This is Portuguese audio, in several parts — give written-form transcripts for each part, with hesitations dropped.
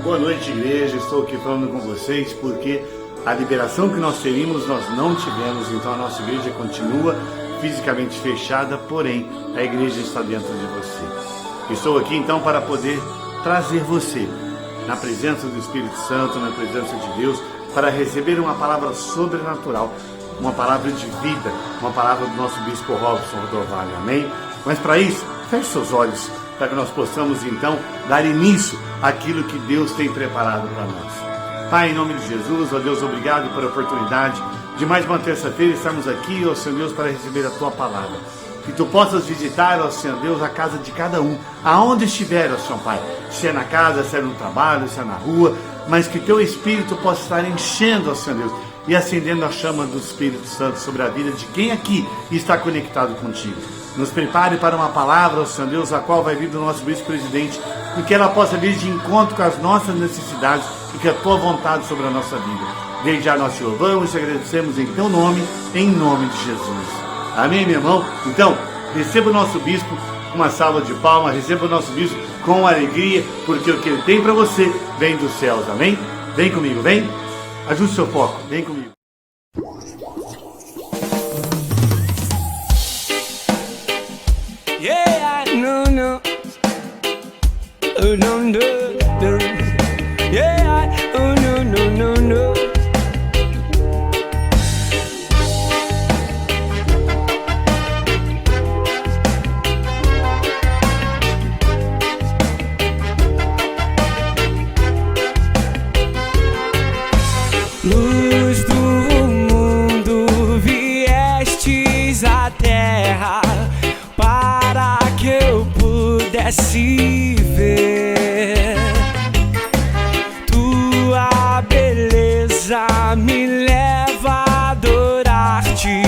Boa noite, igreja. Estou aqui falando com vocês porque a liberação que nós teríamos, nós não tivemos. Então a nossa igreja continua fisicamente fechada, porém a igreja está dentro de você. Estou aqui então para poder trazer você na presença do Espírito Santo, na presença de Deus, para receber uma palavra sobrenatural, uma palavra de vida, uma palavra do nosso Bispo Robson Rodovalho, amém? Mas para isso, feche seus olhos, para que nós possamos então dar início àquilo que Deus tem preparado para nós. Pai, em nome de Jesus, ó Deus, obrigado pela oportunidade de mais uma terça-feira estarmos aqui, ó Senhor Deus, para receber a Tua palavra. Que Tu possas visitar, ó Senhor Deus, a casa de cada um, aonde estiver, ó Senhor Pai, se é na casa, se é no trabalho, se é na rua, mas que Teu Espírito possa estar enchendo, ó Senhor Deus, e acendendo a chama do Espírito Santo sobre a vida de quem aqui está conectado contigo. Nos prepare para uma palavra, ó Senhor Deus, a qual vai vir do nosso vice-presidente, e que ela possa vir de encontro com as nossas necessidades e com a Tua vontade sobre a nossa vida. Desde já nós te louvamos e agradecemos em Teu nome, em nome de Jesus. Amém, meu irmão? Então, receba o nosso bispo com uma salva de palmas, receba o nosso bispo com alegria, porque o que ele tem para você vem dos céus, amém? Vem comigo, vem? Ajuste seu foco, vem comigo. Yeah, no. Oh, no. Yeah, oh, no. Luz do mundo, viestes à terra para que eu pudesse ver Tua beleza, me leva a adorar-te.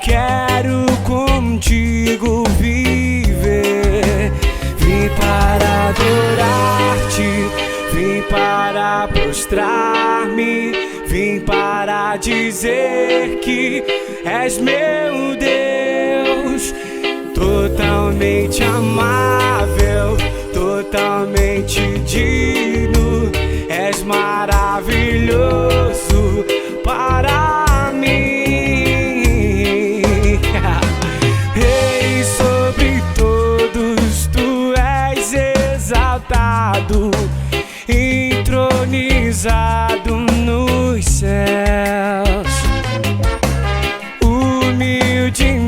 Quero contigo viver. Vim para adorar-te, vim para prostrar-me, vim para dizer que és meu Deus, totalmente amável, totalmente digno, és maravilhoso para mim. Rei sobre todos, tu és exaltado, entronizado nos céus. Humildemente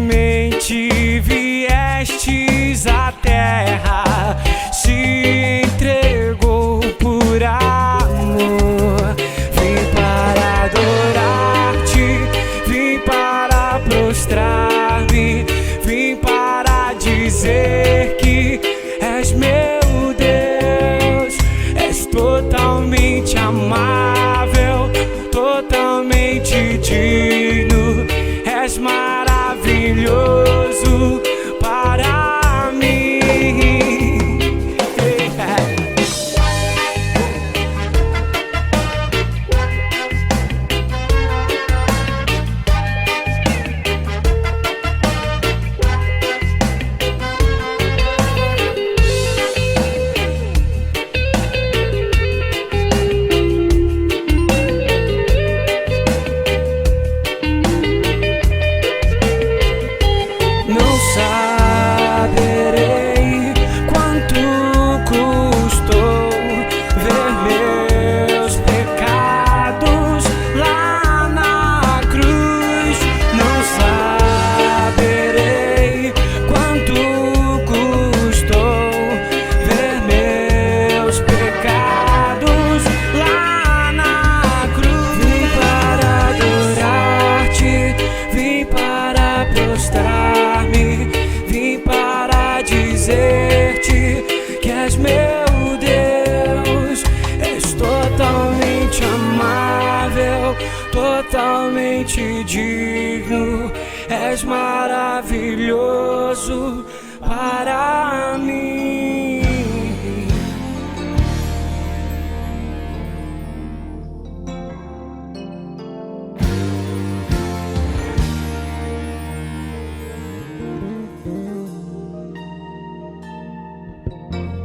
viestes à terra, se entregou por amor. Vim para adorar-te, vim para prostrar-me, vim para dizer que és meu Deus, és totalmente amável, totalmente digno, és maravilhoso para mim. Não saberei quanto custou ver meus pecados lá na cruz. Não saberei quanto custou ver meus pecados lá na cruz. Vim para adorar-te, vim para prostrar-me, vim para dizer-te que és meu Deus, és totalmente amável, totalmente digno, és maravilhoso para mim.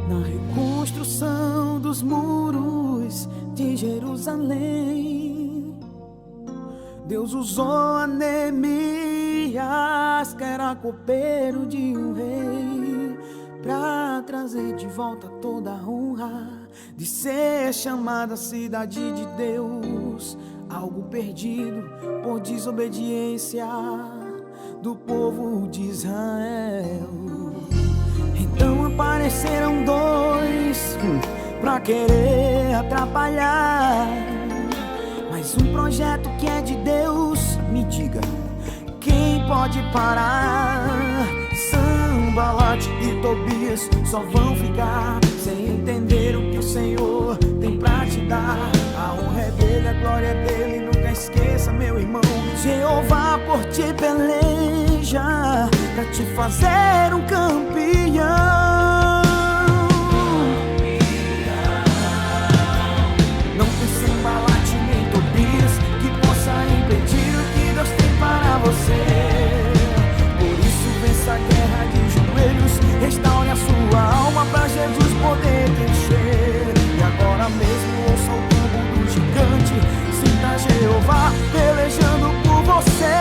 Na reconstrução dos muros cidades de Jerusalém. Deus usou a Neemias, que era copeiro de um rei, pra trazer de volta toda a honra de ser chamada cidade de Deus, algo perdido por desobediência do povo de Israel. Então apareceram dois pra querer atrapalhar, mas um projeto que é de Deus, me diga, quem pode parar? Sanbalat e Tobias só vão ficar sem entender o que o Senhor tem pra te dar. A honra é dele, a glória é dele, nunca esqueça, meu irmão. Jeová por ti peleja, pra te fazer um campeão. Não tem Sanbalat nem Tobias que possa impedir o que Deus tem para você. Por isso vença a guerra de joelhos, restaure a sua alma pra Jesus poder te encher. E agora mesmo ouça o tombo do gigante, sinta Jeová pelejando por você.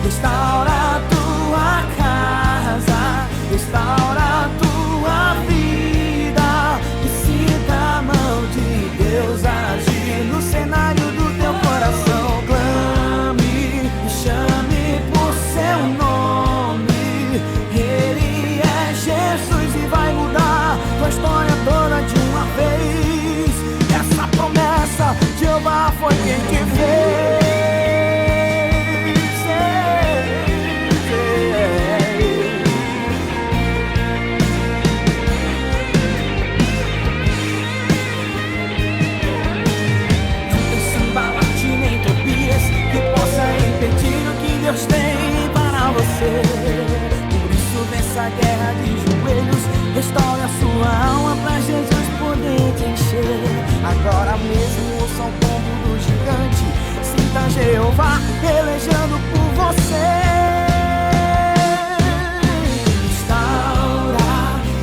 Restaura a tua casa, restaura a tua vida, e sinta a mão de Deus agir no cenário do teu coração. Clame e chame por seu nome, Ele é Jesus e vai mudar tua história toda de uma vez. Essa promessa, Jeová foi quem te fez. Deus tem para você. Por isso vença a guerra de joelhos, restaure a sua alma pra Jesus poder te encher. Agora mesmo ouça o tombo do gigante, sinta Jeová pelejando por você.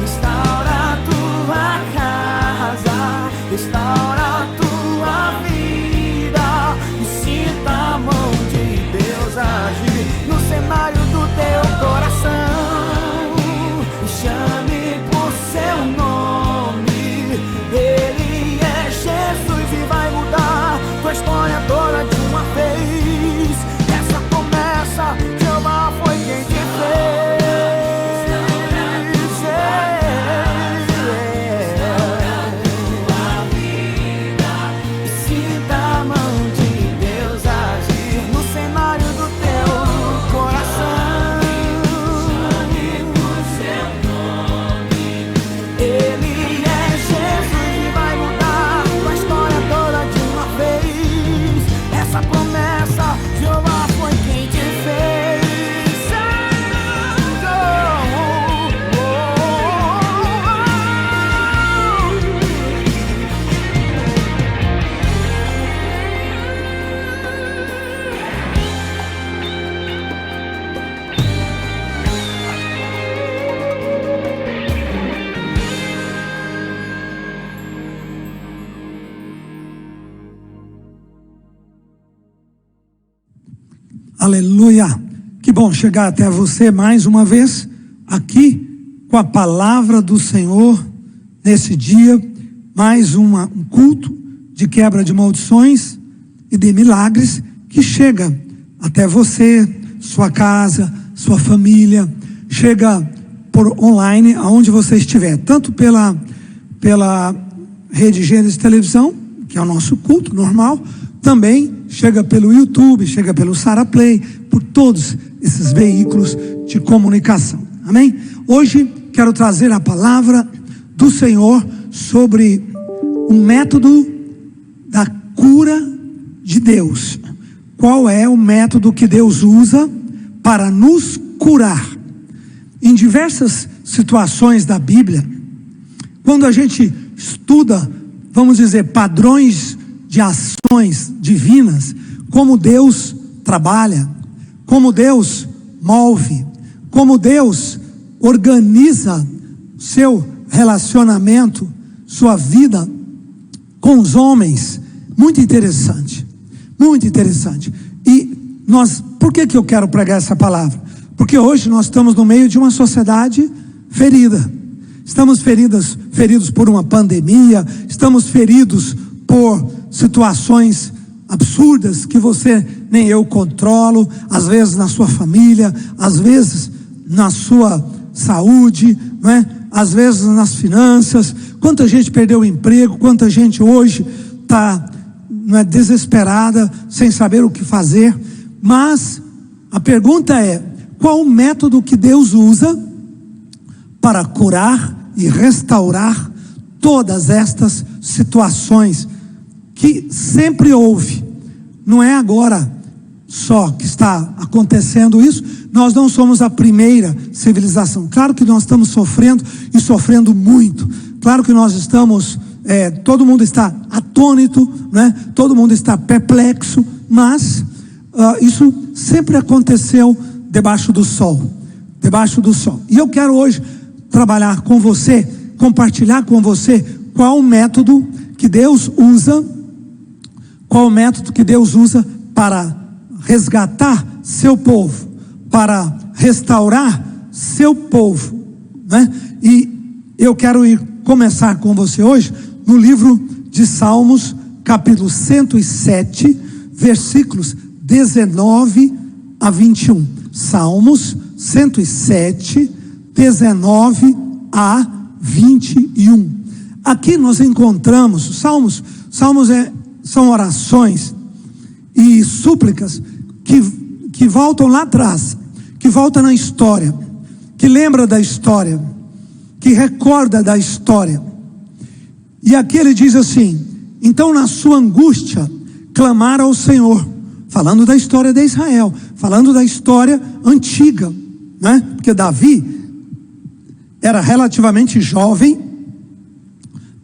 Restaura a tua casa, restaura a tua vida, e sinta a mão de Deus agir no cenário do teu coração. E chame por seu nome, Ele é Jesus e vai mudar tua história toda de uma vez. Essa promessa, Jeová foi quem te fez. E sinta a mão de Deus agir no cenário do teu coração. Ele é Jesus e vai mudar tua história toda de uma vez. Essa promessa, Jeová foi quem te fez. Aleluia! Que bom chegar até você mais uma vez, aqui com a palavra do Senhor, nesse dia, mais um culto de quebra de maldições e de milagres, que chega até você, sua casa, sua família, chega por online, aonde você estiver, tanto pela Rede Gênesis Televisão, que é o nosso culto normal, também chega pelo YouTube, chega pelo Sara Play, por todos esses veículos de comunicação, amém? Hoje quero trazer a palavra do Senhor sobre o método da cura de Deus. Qual é o método que Deus usa para nos curar? Em diversas situações da Bíblia, quando a gente estuda, vamos dizer, padrões de ações divinas, como Deus trabalha, como Deus move, como Deus organiza seu relacionamento, sua vida com os homens. Muito interessante, muito interessante. E por que eu quero pregar essa palavra? Porque hoje nós estamos no meio de uma sociedade ferida. Estamos feridos por uma pandemia, estamos feridos por situações absurdas que você nem eu controlo, às vezes na sua família, às vezes na sua saúde, não é? Às vezes nas finanças. Quanta gente perdeu o emprego, quanta gente hoje está desesperada, sem saber o que fazer. Mas a pergunta é: qual o método que Deus usa para curar e restaurar todas estas situações que sempre houve? Não é agora só que está acontecendo isso. Nós não somos a primeira civilização. Claro que nós estamos sofrendo, e sofrendo muito. Claro que nós estamos, todo mundo está atônito, né? Todo mundo está perplexo, mas isso sempre aconteceu debaixo do sol. Debaixo do sol. E eu quero hoje trabalhar com você, compartilhar com você qual o método que Deus usa, para resgatar seu povo, para restaurar seu povo, né? E eu quero começar com você hoje no livro de Salmos, capítulo 107, versículos 19 a 21. Salmos 107, 19 a 21. Aqui nós encontramos Salmos são orações e súplicas que voltam lá atrás, que voltam na história, que lembra da história, que recorda da história. E aqui ele diz assim: então na sua angústia clamaram ao Senhor, falando da história de Israel, falando da história antiga, né? Porque Davi era relativamente jovem,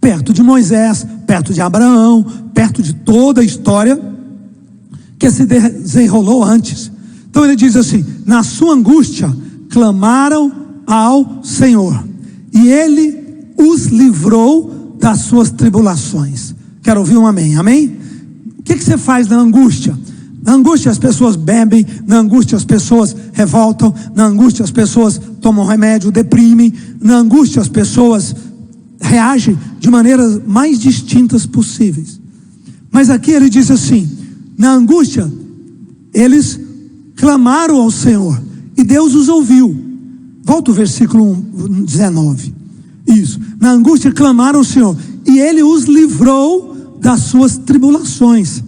perto de Moisés, perto de Abraão, perto de toda a história que se desenrolou antes. Então ele diz assim: na sua angústia clamaram ao Senhor, e Ele os livrou das suas tribulações. Quero ouvir um amém? Amém? O que você faz na angústia? Na angústia as pessoas bebem, na angústia as pessoas revoltam, na angústia as pessoas tomam remédio, deprimem, na angústia as pessoas reagem de maneiras mais distintas possíveis. Mas aqui ele diz assim: na angústia eles clamaram ao Senhor e Deus os ouviu. Volta o versículo 19. Isso. Na angústia clamaram ao Senhor e Ele os livrou das suas tribulações.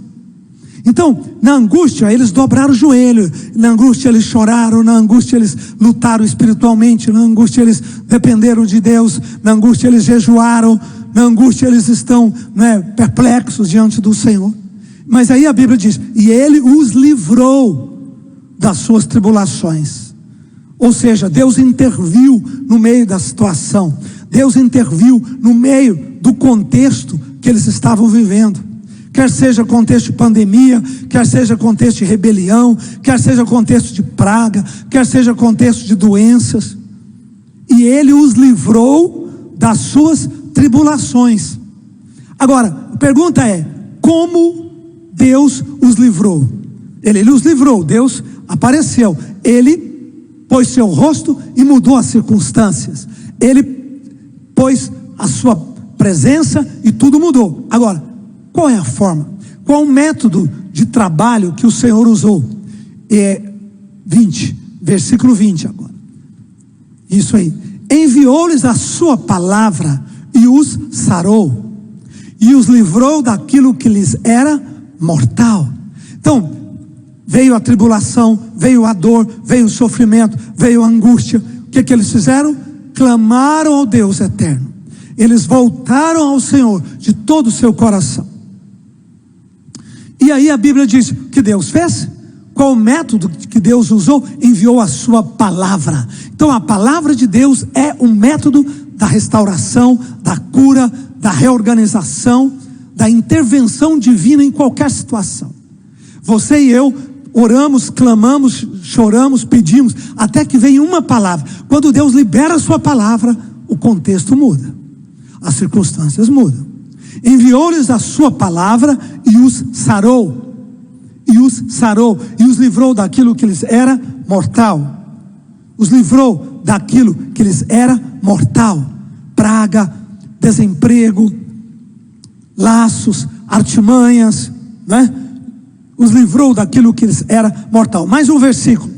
Então, na angústia eles dobraram o joelho, na angústia eles choraram, na angústia eles lutaram espiritualmente, na angústia eles dependeram de Deus, na angústia eles jejuaram, na angústia eles estão perplexos diante do Senhor. Mas aí a Bíblia diz: e Ele os livrou das suas tribulações. Ou seja, Deus interviu no meio da situação, Deus interviu no meio do contexto que eles estavam vivendo. Quer seja contexto de pandemia, quer seja contexto de rebelião, quer seja contexto de praga, quer seja contexto de doenças. E Ele os livrou das suas tribulações. Agora, a pergunta é: como Deus os livrou? Ele os livrou, Deus apareceu, Ele pôs seu rosto e mudou as circunstâncias, Ele pôs a sua presença e tudo mudou. Agora, qual é a forma? Qual o método de trabalho que o Senhor usou? Versículo 20 agora. Isso aí. Enviou-lhes a sua palavra e os sarou, e os livrou daquilo que lhes era mortal. Então, veio a tribulação, veio a dor, veio o sofrimento, veio a angústia. O que eles fizeram? Clamaram ao Deus eterno. Eles voltaram ao Senhor de todo o seu coração. E aí a Bíblia diz: o que Deus fez? Qual o método que Deus usou? Enviou a sua palavra. Então a palavra de Deus é um método da restauração, da cura, da reorganização, da intervenção divina em qualquer situação. Você e eu oramos, clamamos, choramos, pedimos, até que vem uma palavra. Quando Deus libera a sua palavra, o contexto muda, as circunstâncias mudam. Enviou-lhes a sua palavra e os sarou, e os livrou daquilo que lhes era mortal. Os livrou daquilo que lhes era mortal: praga, desemprego, laços, artimanhas, né? Os livrou daquilo que lhes era mortal. Mais um versículo: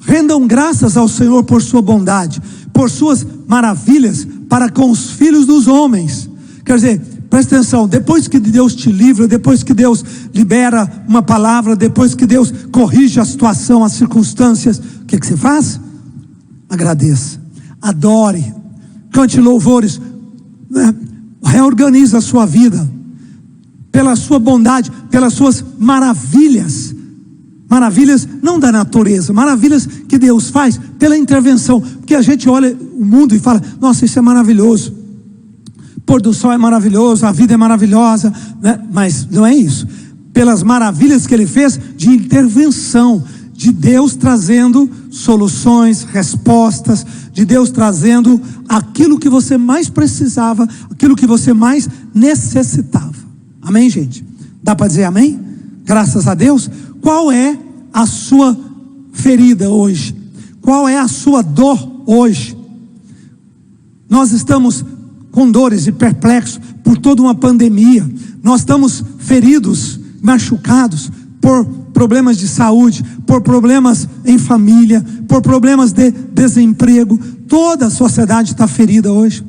rendam graças ao Senhor por sua bondade, por suas maravilhas para com os filhos dos homens. Quer dizer, presta atenção, depois que Deus te livra, depois que Deus libera uma palavra, depois que Deus corrige a situação, as circunstâncias, o que você faz? Agradeça, adore, cante louvores, né? Reorganiza a sua vida, pela sua bondade, pelas suas maravilhas. Maravilhas não da natureza, maravilhas que Deus faz pela intervenção. Porque a gente olha o mundo e fala: nossa, isso é maravilhoso, o pôr do sol é maravilhoso, a vida é maravilhosa, né? Mas não é isso. Pelas maravilhas que Ele fez de intervenção, de Deus trazendo soluções, respostas, de Deus trazendo aquilo que você mais precisava, aquilo que você mais necessitava. Amém, gente? Dá para dizer amém? Graças a Deus. Qual é a sua ferida hoje? Qual é a sua dor hoje? Nós estamos com dores e perplexos por toda uma pandemia. Nós estamos feridos, machucados por problemas de saúde, por problemas em família, por problemas de desemprego. Toda a sociedade está ferida hoje.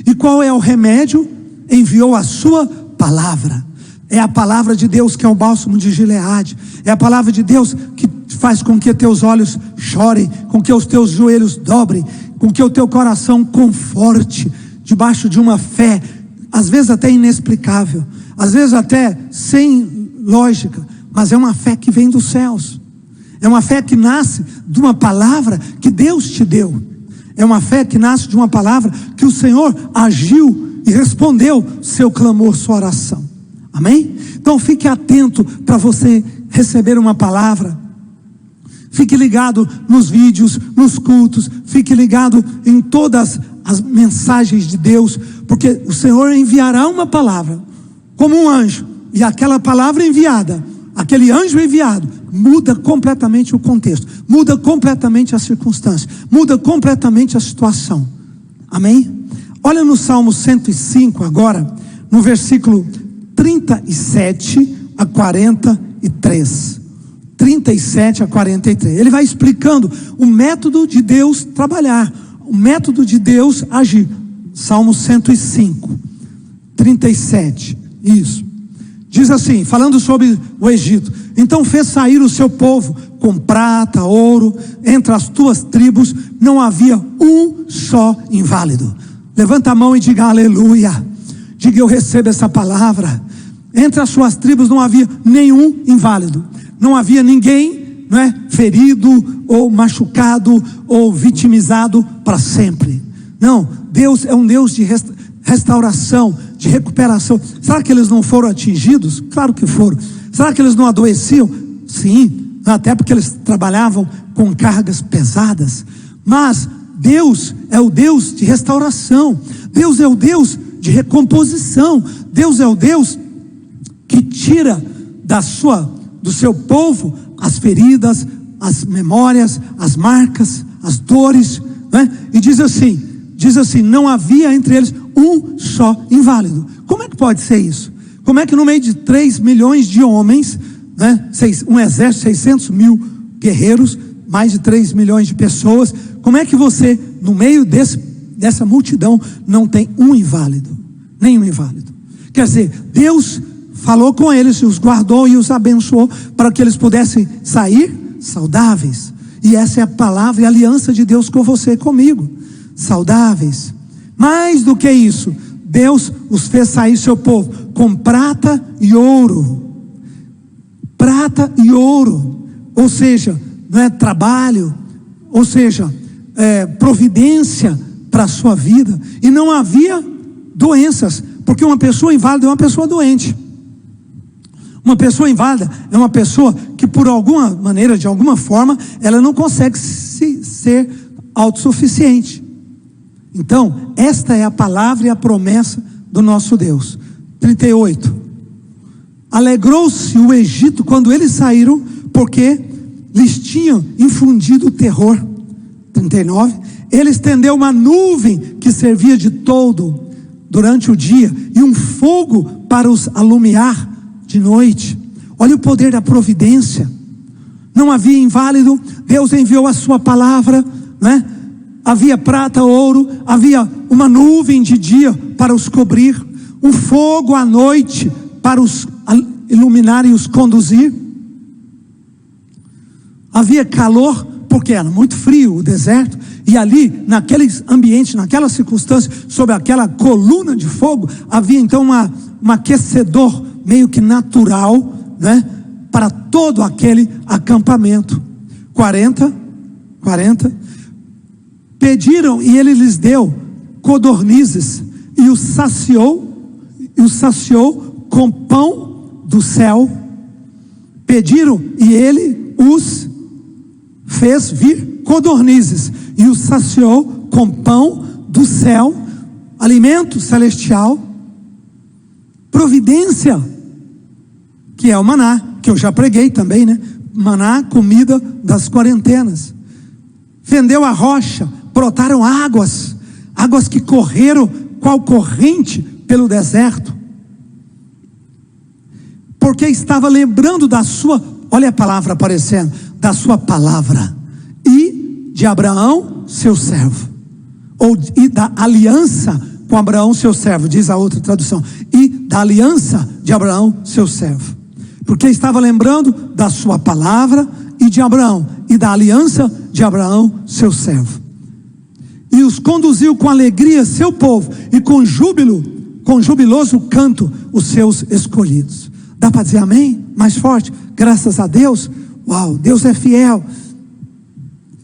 E qual é o remédio? Enviou a sua palavra. É a palavra de Deus que é o bálsamo de Gileade. É a palavra de Deus que faz com que teus olhos chorem, com que os teus joelhos dobrem, com que o teu coração conforte, debaixo de uma fé, às vezes até inexplicável, às vezes até sem lógica, mas é uma fé que vem dos céus. É uma fé que nasce de uma palavra que Deus te deu. É uma fé que nasce de uma palavra que o Senhor agiu e respondeu seu clamor, sua oração. Amém? Então fique atento para você receber uma palavra. Fique ligado nos vídeos, nos cultos. Fique ligado em todas as mensagens de Deus, porque o Senhor enviará uma palavra como um anjo, e aquela palavra enviada, aquele anjo enviado, muda completamente o contexto, muda completamente a circunstância, muda completamente a situação. Amém? Olha no Salmo 105 agora, no versículo 37 a 43. 37 a 43. Ele vai explicando o método de Deus trabalhar, o método de Deus agir. Salmo 105, 37. Isso. Diz assim, falando sobre o Egito: então fez sair o seu povo com prata, ouro, entre as tuas tribos não havia um só inválido. Levanta a mão e diga aleluia. Diga: eu recebo essa palavra. Entre as suas tribos não havia nenhum inválido. Não havia ninguém, não é, ferido ou machucado ou vitimizado para sempre. Não, Deus é um Deus de restauração, de recuperação. Será que eles não foram atingidos? Claro que foram. Será que eles não adoeciam? Sim, até porque eles trabalhavam com cargas pesadas. Mas Deus é o Deus de restauração. Deus é o Deus de recomposição. Deus é o Deus que tira do seu povo as feridas, as memórias, as marcas, as dores, né? E diz assim, não havia entre eles um só inválido. Como é que pode ser isso? Como é que no meio de 3 milhões de homens, né, um exército, 600 mil guerreiros, mais de 3 milhões de pessoas, como é que você, no meio dessa multidão, não tem um inválido? Nenhum inválido. Quer dizer, Deus falou com eles, e os guardou e os abençoou para que eles pudessem sair saudáveis. E essa é a palavra e a aliança de Deus com você e comigo. Saudáveis. Mais do que isso, Deus os fez sair, seu povo, com prata e ouro. Prata e ouro. Ou seja, não é trabalho, ou seja, providência para a sua vida. E não havia doenças, porque uma pessoa inválida é uma pessoa doente. Uma pessoa inválida é uma pessoa que, por alguma maneira, de alguma forma, ela não consegue ser autossuficiente. Então, esta é a palavra e a promessa do nosso Deus. 38. Alegrou-se o Egito quando eles saíram, porque lhes tinham infundido terror. 39. Ele estendeu uma nuvem que servia de toldo durante o dia, e um fogo para os alumiar de noite. Olha o poder da providência. Não havia inválido, Deus enviou a sua palavra, né? Havia prata, ouro, havia uma nuvem de dia para os cobrir, um fogo à noite para os iluminar e os conduzir. Havia calor, porque era muito frio o deserto, e ali, naquele ambiente, naquela circunstância, sob aquela coluna de fogo, havia então um aquecedor meio que natural, né, para todo aquele acampamento. 40. Pediram e ele lhes deu codornizes, e os saciou com pão do céu. Pediram e ele os fez vir codornizes, e os saciou com pão do céu, alimento celestial. Providência, que é o maná, que eu já preguei também, né? Maná, comida das quarentenas. Fendeu a rocha, brotaram águas que correram qual corrente pelo deserto, porque estava lembrando da sua, olha a palavra aparecendo, da sua palavra, e de Abraão seu servo, e da aliança com Abraão seu servo, diz a outra tradução, e da aliança de Abraão seu servo, porque estava lembrando da sua palavra e de Abraão, e da aliança de Abraão seu servo. E os conduziu com alegria seu povo, e com júbilo, com jubiloso canto, os seus escolhidos. Dá para dizer amém? Mais forte, graças a Deus. Uau, Deus é fiel,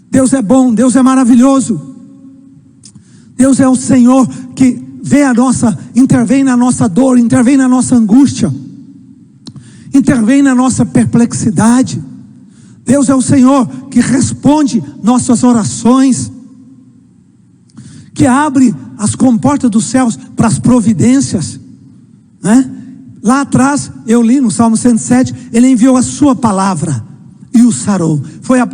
Deus é bom, Deus é maravilhoso. Deus é o Senhor que intervém na nossa dor, intervém na nossa angústia, intervém na nossa perplexidade. Deus é o Senhor que responde nossas orações, que abre as comportas dos céus para as providências, né? Lá atrás, eu li no Salmo 107, ele enviou a sua palavra e o sarou.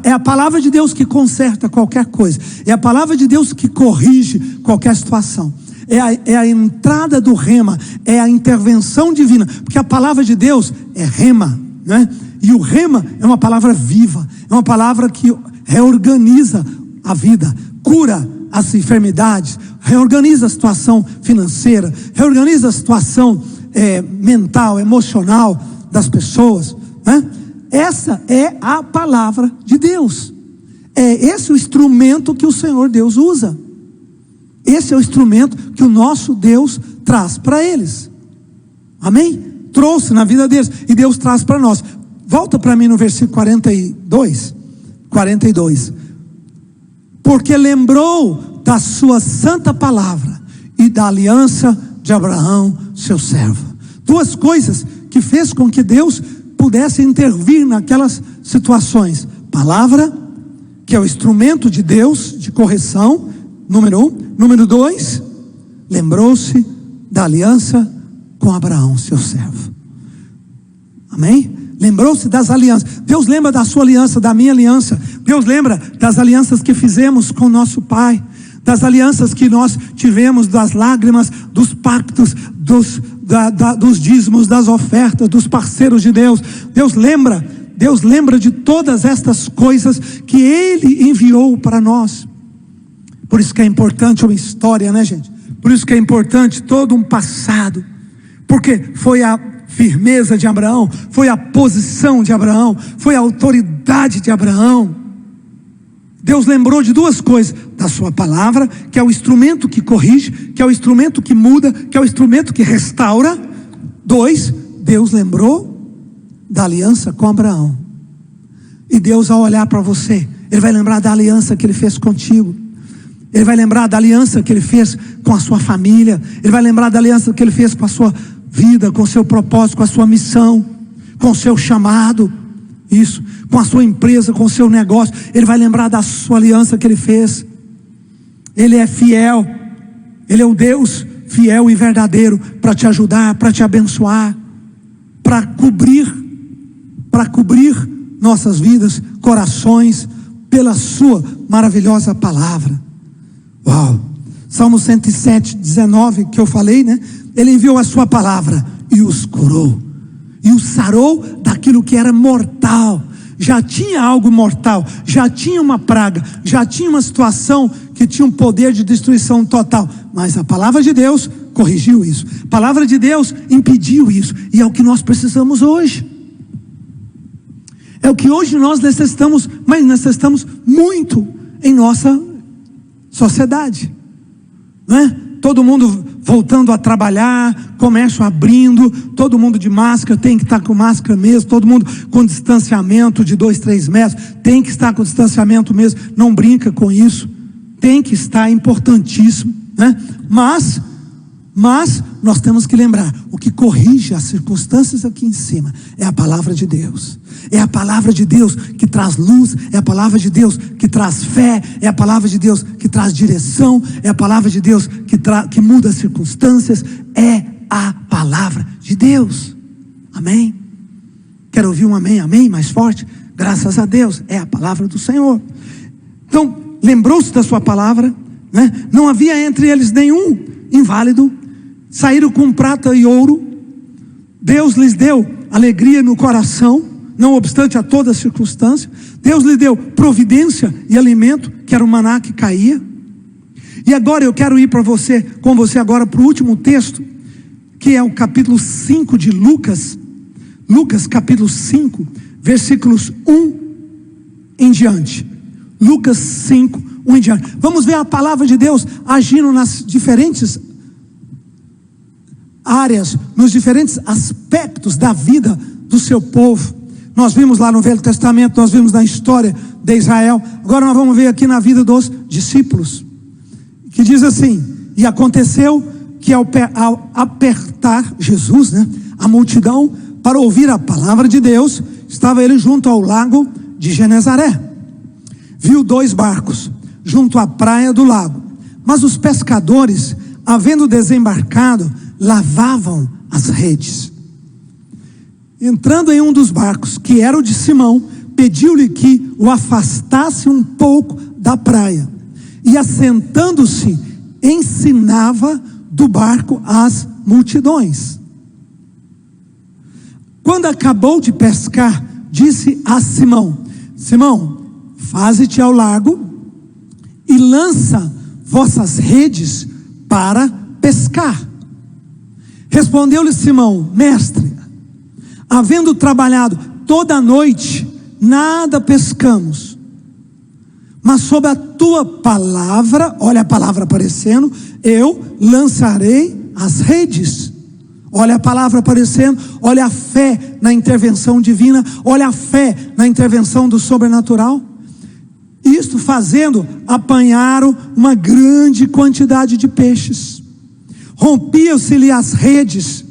É a palavra de Deus que conserta qualquer coisa, é a palavra de Deus que corrige qualquer situação, é a entrada do rema, é a intervenção divina, porque a palavra de Deus é rema, né? E o rema é uma palavra viva, é uma palavra que reorganiza a vida, cura as enfermidades, reorganiza a situação financeira, reorganiza a situação mental, emocional das pessoas, né? Essa é a palavra de Deus, é esse o instrumento que o Senhor Deus usa, esse é o instrumento que o nosso Deus traz para eles, amém? Trouxe na vida deles, e Deus traz para nós. Volta para mim no versículo 42, porque lembrou da sua santa palavra e da aliança de Abraão seu servo. Duas coisas que fez com que Deus pudesse intervir naquelas situações: palavra, que é o instrumento de Deus de correção, número 1. Número 2, lembrou-se da aliança com Abraão seu servo. Amém? Lembrou-se das alianças. Deus lembra da sua aliança, da minha aliança. Deus lembra das alianças que fizemos com nosso Pai, das alianças que nós tivemos, das lágrimas, dos pactos, dos dízimos, das ofertas, dos parceiros de Deus. Deus lembra de todas estas coisas que Ele enviou para nós. Por isso que é importante uma história, né, gente? Por isso que é importante todo um passado, porque foi a firmeza de Abraão, foi a posição de Abraão, foi a autoridade de Abraão. Deus lembrou de duas coisas: da sua palavra, que é o instrumento que corrige, que é o instrumento que muda, que é o instrumento que restaura. 2, Deus lembrou da aliança com Abraão. E Deus, ao olhar para você, Ele vai lembrar da aliança que Ele fez contigo, Ele vai lembrar da aliança que Ele fez com a sua família, Ele vai lembrar da aliança que Ele fez com a sua vida, com o seu propósito, com a sua missão, com o seu chamado, isso, com a sua empresa, com o seu negócio. Ele vai lembrar da sua aliança que Ele fez. Ele é fiel, Ele é o Deus fiel e verdadeiro para te ajudar, para te abençoar, para cobrir nossas vidas, corações, pela sua maravilhosa palavra. Uau! Salmo 107, 19, que eu falei, né? Ele enviou a sua palavra e os curou, e os sarou daquilo que era mortal. Já tinha algo mortal, já tinha uma praga, já tinha uma situação que tinha um poder de destruição total, mas a palavra de Deus corrigiu isso, a palavra de Deus impediu isso, e é o que nós precisamos hoje. É o que hoje nós necessitamos, mas necessitamos muito em nossa sociedade, não é? Todo mundo voltando a trabalhar, comércio abrindo, todo mundo de máscara, tem que estar com máscara mesmo, todo mundo com distanciamento de 2, 3 metros, tem que estar com distanciamento mesmo, não brinca com isso, tem que estar, é importantíssimo, né? Mas nós temos que lembrar, o que corrige as circunstâncias aqui em cima é a palavra de Deus. É a palavra de Deus que traz luz, é a palavra de Deus que traz fé, é a palavra de Deus que traz direção, é a palavra de Deus que muda as circunstâncias, é a palavra de Deus. Amém? Quero ouvir um amém, amém, mais forte? Graças a Deus, é a palavra do Senhor. Então, lembrou-se da sua palavra, né? Não havia entre eles nenhum inválido, saíram com prata e ouro, Deus lhes deu alegria no coração, não obstante a toda circunstância. Deus lhe deu providência e alimento, que era o maná que caía. E agora eu quero ir com você agora para o último texto, que é o capítulo 5 de Lucas. Lucas capítulo 5, versículos 1 em diante. Lucas 5, 1 em diante. Vamos ver a palavra de Deus agindo nas diferentes áreas, nos diferentes aspectos da vida do seu povo. Nós vimos lá no Velho Testamento, nós vimos na história de Israel, agora nós vamos ver aqui na vida dos discípulos, que diz assim: e aconteceu que ao apertar Jesus, né, a multidão para ouvir a palavra de Deus, estava ele junto ao lago de Genezaré. Viu 2 barcos junto à praia do lago, mas os pescadores, havendo desembarcado, lavavam as redes. Entrando em um dos barcos, que era o de Simão, pediu-lhe que o afastasse um pouco da praia, e assentando-se, ensinava do barco as multidões. Quando acabou de pescar, disse a Simão: Simão, faze-te ao largo e lança vossas redes para pescar. Respondeu-lhe Simão: mestre, havendo trabalhado toda a noite, nada pescamos, mas sob a tua palavra, olha a palavra aparecendo, eu lançarei as redes. Olha a palavra aparecendo, olha a fé na intervenção divina, olha a fé na intervenção do sobrenatural. Isto fazendo, apanharam uma grande quantidade de peixes. Rompiam-se-lhe as redes,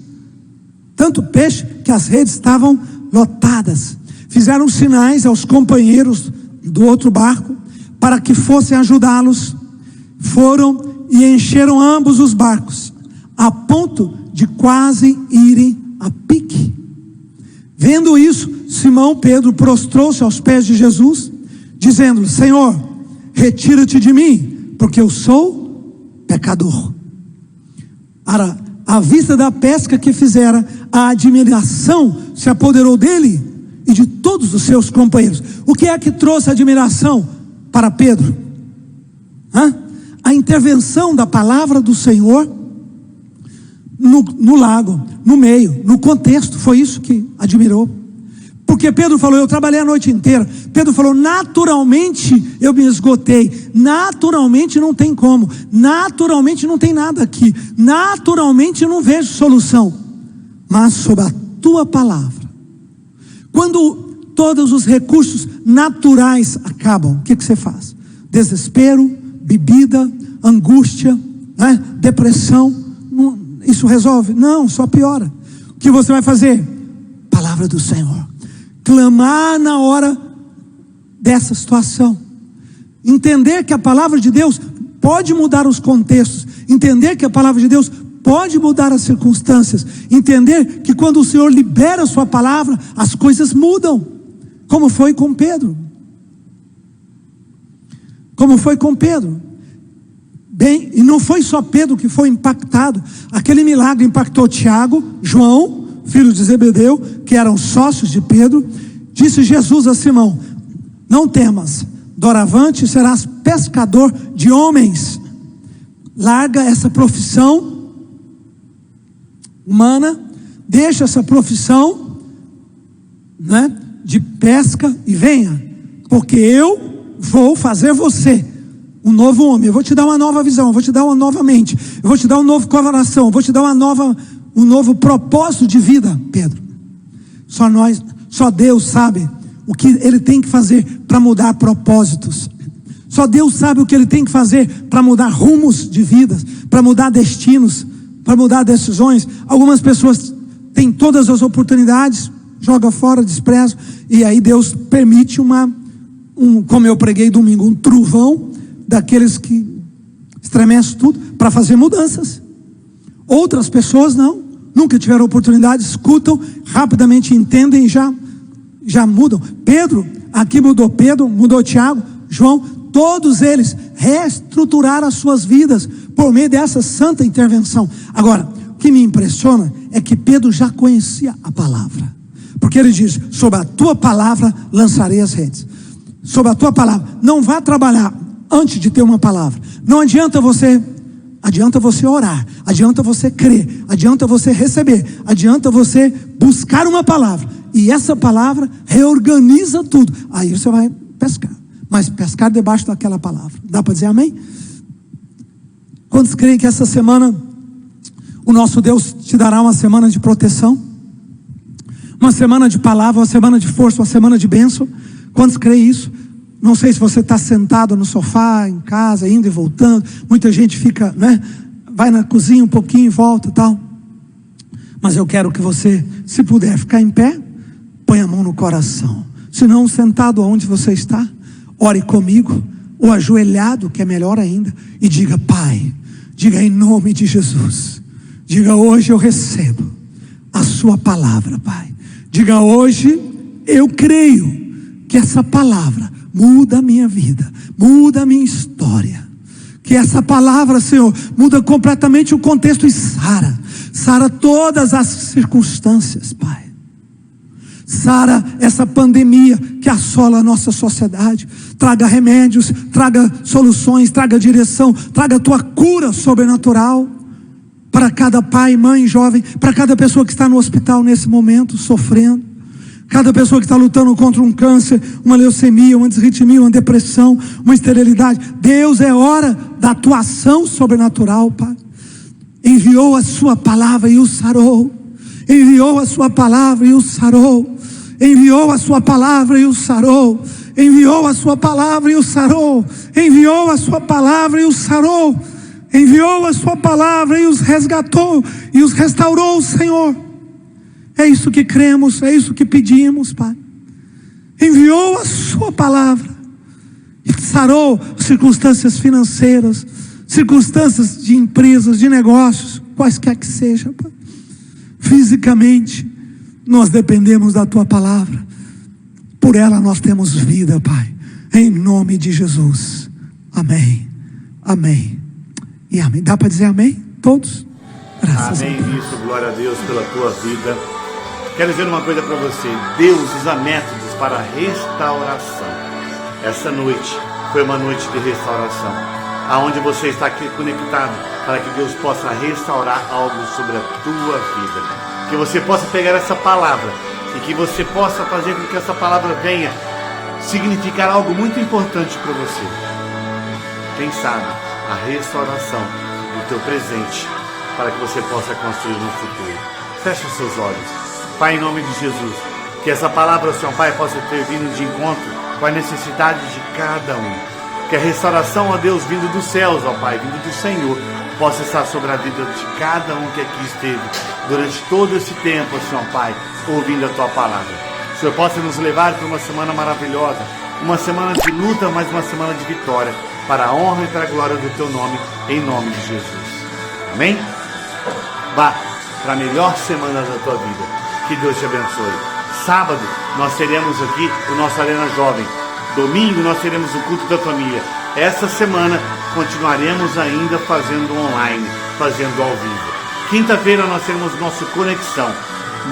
tanto peixe que as redes estavam lotadas. Fizeram sinais aos companheiros do outro barco para que fossem ajudá-los. Foram e encheram ambos os barcos, a ponto de quase irem a pique. Vendo isso, Simão Pedro prostrou-se aos pés de Jesus, dizendo-lhe: Senhor, retira-te de mim, porque eu sou pecador. À vista da pesca que fizera, a admiração se apoderou dele e de todos os seus companheiros. O que é que trouxe admiração para Pedro? A intervenção da palavra do Senhor no lago, no meio, no contexto. Foi isso que admirou. Porque Pedro falou: eu trabalhei a noite inteira. Pedro falou: naturalmente eu me esgotei, naturalmente não tem como, naturalmente não tem nada aqui, naturalmente eu não vejo solução, mas sob a tua palavra. Quando todos os recursos naturais acabam, o que você faz? Desespero, bebida, angústia, né? Depressão. Isso resolve? Não, só piora. O que você vai fazer? Palavra do Senhor. Clamar na hora dessa situação. Entender que a palavra de Deus pode mudar os contextos. entender que a palavra de Deus pode mudar as circunstâncias, entender que quando o Senhor libera a sua palavra, as coisas mudam, como foi com Pedro. Como foi com Pedro. Bem, e não foi só Pedro que foi impactado. Aquele milagre impactou Tiago, João, filho de Zebedeu, que eram sócios de Pedro. Disse Jesus a Simão: não temas, doravante serás pescador de homens. Larga essa profissão humana, deixa essa profissão, né, de pesca e venha, porque eu vou fazer você um novo homem. Eu vou te dar uma nova visão, eu vou te dar uma nova mente, eu vou te dar um novo coração, eu vou te dar um novo propósito de vida, Pedro. Só Deus sabe o que Ele tem que fazer para mudar propósitos. Só Deus sabe o que Ele tem que fazer para mudar rumos de vidas, para mudar destinos, para mudar decisões. Algumas pessoas têm todas as oportunidades, joga fora, despreza, e aí Deus permite como eu preguei domingo, um trovão daqueles que estremecem tudo para fazer mudanças. Outras pessoas não, nunca tiveram oportunidade, escutam, rapidamente entendem e já mudam. Pedro, aqui mudou Pedro, mudou Tiago, João, todos eles reestruturaram as suas vidas por meio dessa santa intervenção. Agora, o que me impressiona é que Pedro já conhecia a palavra, porque ele diz: sobre a tua palavra lançarei as redes. Sobre a tua palavra, não vá trabalhar antes de ter uma palavra. Não adianta você orar, adianta você crer, adianta você receber, adianta você buscar uma palavra, e essa palavra reorganiza tudo. Aí você vai pescar, mas pescar debaixo daquela palavra. Dá para dizer amém? Quantos creem que essa semana o nosso Deus te dará uma semana de proteção, uma semana de palavra, uma semana de força, uma semana de bênção? Quantos creem isso? Não sei se você está sentado no sofá, em casa, indo e voltando. Muita gente fica, né? Vai na cozinha um pouquinho e volta e tal. Mas eu quero que você, se puder ficar em pé, põe a mão no coração. Se não, sentado onde você está, ore comigo, ou ajoelhado, que é melhor ainda, e diga: Pai, diga em nome de Jesus, diga: hoje eu recebo a sua palavra, Pai. Diga: hoje eu creio que essa palavra muda a minha vida, muda a minha história. Que essa palavra, Senhor, muda completamente o contexto e sara todas as circunstâncias, Pai. Sara essa pandemia que assola a nossa sociedade. Traga remédios, traga soluções, traga direção, traga a tua cura sobrenatural para cada pai, mãe, jovem, para cada pessoa que está no hospital nesse momento, sofrendo. Cada pessoa que está lutando contra um câncer, uma leucemia, uma desritmia, uma depressão, uma esterilidade. Deus, é hora da tua ação sobrenatural, Pai. Enviou a sua palavra e o sarou. Enviou a sua palavra e o sarou. Enviou a sua palavra e o sarou. Enviou a sua palavra e o sarou. Enviou a sua palavra e o sarou. Enviou a sua palavra e os resgatou e os restaurou, Senhor. É isso que cremos, é isso que pedimos, Pai. Enviou a sua palavra e sarou circunstâncias financeiras, circunstâncias de empresas, de negócios, quaisquer que seja, Pai. Fisicamente, nós dependemos da tua palavra. Por ela nós temos vida, Pai. Em nome de Jesus. Amém. Amém. E amém. Dá para dizer amém? Todos? Graças amém. a Deus. Isso, glória a Deus pela tua vida. Quero dizer uma coisa para você: Deus usa métodos para a restauração. Essa noite foi uma noite de restauração, aonde você está aqui conectado, para que Deus possa restaurar algo sobre a tua vida. Que você possa pegar essa palavra e que você possa fazer com que essa palavra venha significar algo muito importante para você. Quem sabe a restauração do teu presente, para que você possa construir no futuro. Feche os seus olhos. Pai, em nome de Jesus, que essa palavra, Senhor Pai, possa ter vindo de encontro com a necessidade de cada um. Que a restauração, ó Deus, vindo dos céus, ó Pai, vindo do Senhor, possa estar sobre a vida de cada um que aqui esteve durante todo esse tempo, Senhor Pai, ouvindo a Tua palavra. O Senhor possa nos levar para uma semana maravilhosa, uma semana de luta, mas uma semana de vitória, para a honra e para a glória do Teu nome, em nome de Jesus. Amém? Vá para a melhor semana da tua vida. Que Deus te abençoe. Sábado nós teremos aqui o nosso Arena Jovem. Domingo nós teremos o culto da família. Essa semana continuaremos ainda fazendo online, fazendo ao vivo. Quinta-feira nós teremos nosso Conexão.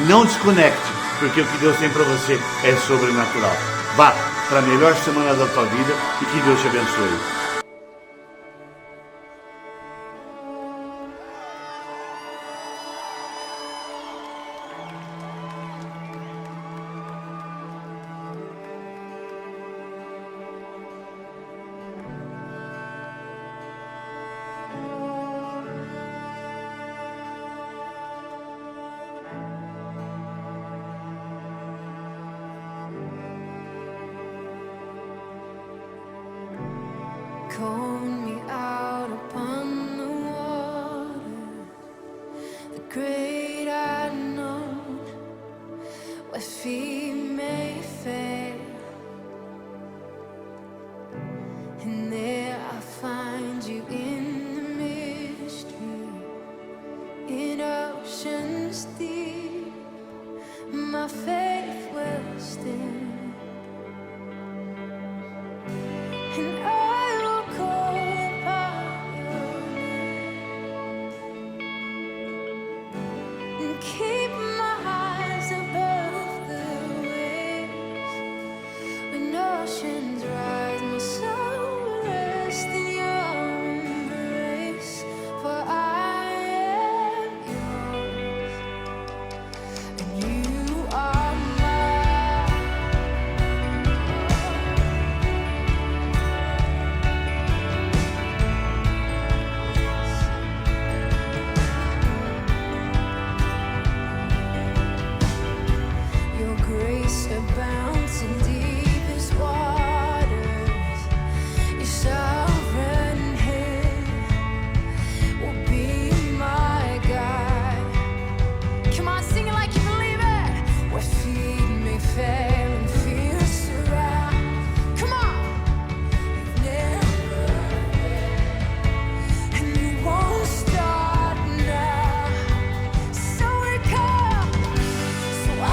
Não desconecte, porque o que Deus tem para você é sobrenatural. Vá para a melhor semana da tua vida e que Deus te abençoe. Calling me out upon the water, the great unknown, where feet may fail, and there I find you in the mystery, in oceans deep, my faith will stand. And I will call upon your name and keep my eyes above the waves. When oceans rise, my soul will rest in your embrace. For I am yours, and you are mine. Your grace abounds in deepest waters. Your sovereign hand will be my guide. Come on, sing it like you believe it. Where feet may fail and fear surround. Come on, you've never failed, and you won't start now. So we come. So I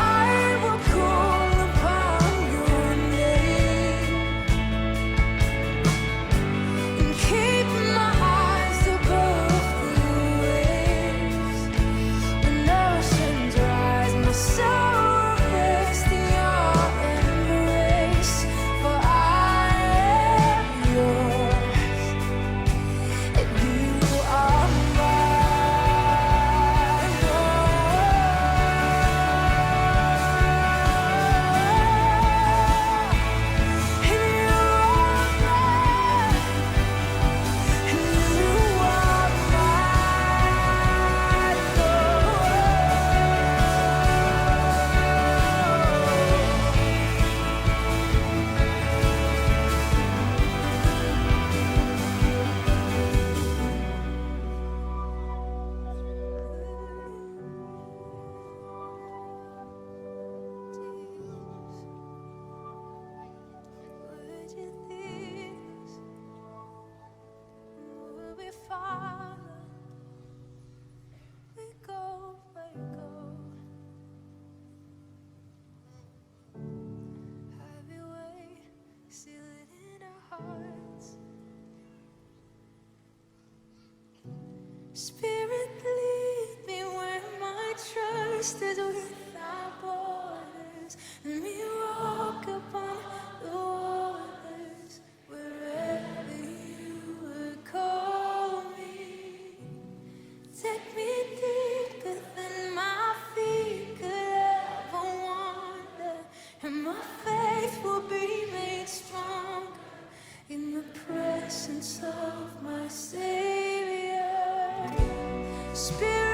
will call upon your name and keep my eyes above the waves. When oceans rise, my soul will rest in your embrace. For I am yours, and you are mine. Would you this would be Father? We go, have your way, seal it in our hearts. Spirit, lead me where my trust is without borders. Let me walk upon the waters wherever you would call me. Take me deeper than my feet could ever wander, and my faith will be made stronger in the presence of my Savior. Spirit,